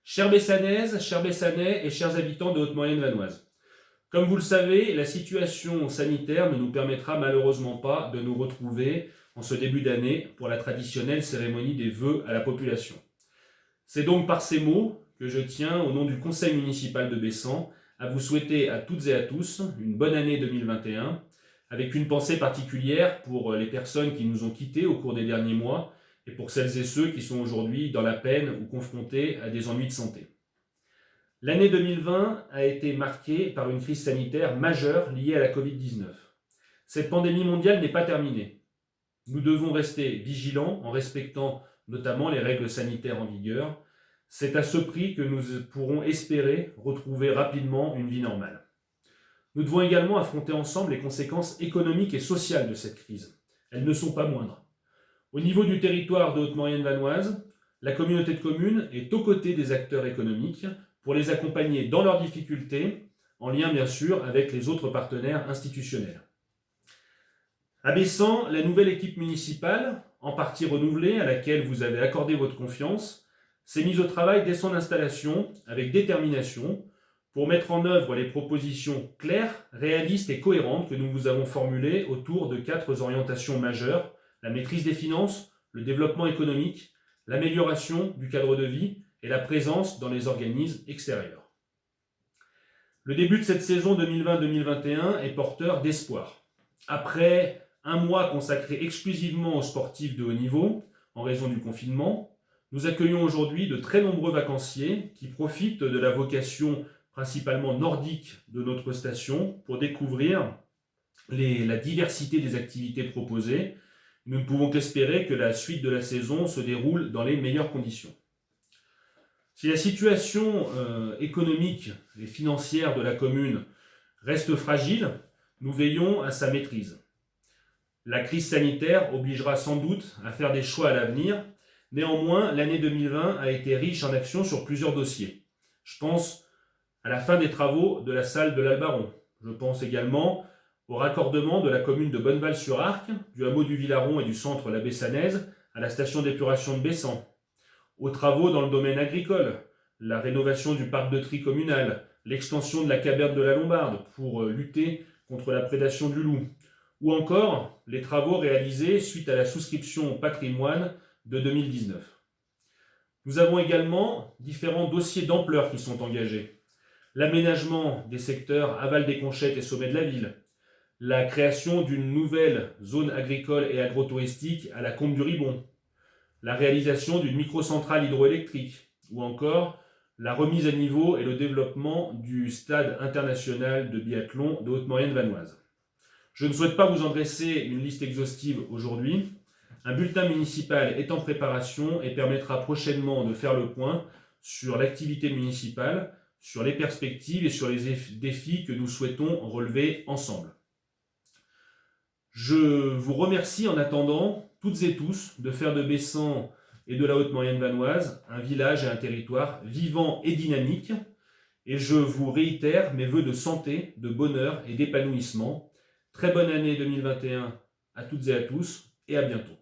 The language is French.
Chères Bessanaises, chers Bessanais et chers habitants de Haute-Maurienne vanoise, comme vous le savez, la situation sanitaire ne nous permettra malheureusement pas de nous retrouver en ce début d'année pour la traditionnelle cérémonie des vœux à la population. C'est donc par ces mots que je tiens, au nom du conseil municipal de Bessan, à vous souhaiter à toutes et à tous une bonne année 2021, avec une pensée particulière pour les personnes qui nous ont quittés au cours des derniers mois et pour celles et ceux qui sont aujourd'hui dans la peine ou confrontés à des ennuis de santé. L'année 2020 a été marquée par une crise sanitaire majeure liée à la Covid-19. Cette pandémie mondiale n'est pas terminée. Nous devons rester vigilants en respectant notamment les règles sanitaires en vigueur. C'est à ce prix que nous pourrons espérer retrouver rapidement une vie normale. Nous devons également affronter ensemble les conséquences économiques et sociales de cette crise. Elles ne sont pas moindres. Au niveau du territoire de Haute-Maurienne vanoise, la communauté de communes est aux côtés des acteurs économiques pour les accompagner dans leurs difficultés, en lien bien sûr avec les autres partenaires institutionnels. À Bessan, la nouvelle équipe municipale, en partie renouvelée, à laquelle vous avez accordé votre confiance, s'est mise au travail dès son installation avec détermination pour mettre en œuvre les propositions claires, réalistes et cohérentes que nous vous avons formulées autour de 4 orientations majeures: la maîtrise des finances, le développement économique, l'amélioration du cadre de vie et la présence dans les organismes extérieurs. Le début de cette saison 2020-2021 est porteur d'espoir. Après un mois consacré exclusivement aux sportifs de haut niveau, en raison du confinement, nous accueillons aujourd'hui de très nombreux vacanciers qui profitent de la vocation principalement nordique de notre station pour découvrir la diversité des activités proposées. Nous ne pouvons qu'espérer que la suite de la saison se déroule dans les meilleures conditions. Si la situation économique et financière de la commune reste fragile, nous veillons à sa maîtrise. La crise sanitaire obligera sans doute à faire des choix à l'avenir. Néanmoins, l'année 2020 a été riche en actions sur plusieurs dossiers. Je pense à la fin des travaux de la salle de l'Albaron. Je pense également au raccordement de la commune de Bonneval-sur-Arc, du hameau du Villaron et du centre La Bessanaise à la station d'épuration de Bessan, aux travaux dans le domaine agricole, la rénovation du parc de tri communal, l'extension de la caverne de la Lombarde pour lutter contre la prédation du loup, ou encore les travaux réalisés suite à la souscription au patrimoine de 2019. Nous avons également différents dossiers d'ampleur qui sont engagés. L'aménagement des secteurs aval des Conchettes et sommet de la ville, la création d'une nouvelle zone agricole et agrotouristique à la Combe du Ribon, la réalisation d'une microcentrale hydroélectrique, ou encore la remise à niveau et le développement du stade international de biathlon de Haute-Maurienne vanoise. Je ne souhaite pas vous en dresser une liste exhaustive aujourd'hui. Un bulletin municipal est en préparation et permettra prochainement de faire le point sur l'activité municipale, sur les perspectives et sur les défis que nous souhaitons relever ensemble. Je vous remercie en attendant, toutes et tous, de faire de Bessan et de la Haute-Maurienne vanoise un village et un territoire vivant et dynamique. Et je vous réitère mes vœux de santé, de bonheur et d'épanouissement. Très bonne année 2021 à toutes et à tous et à bientôt.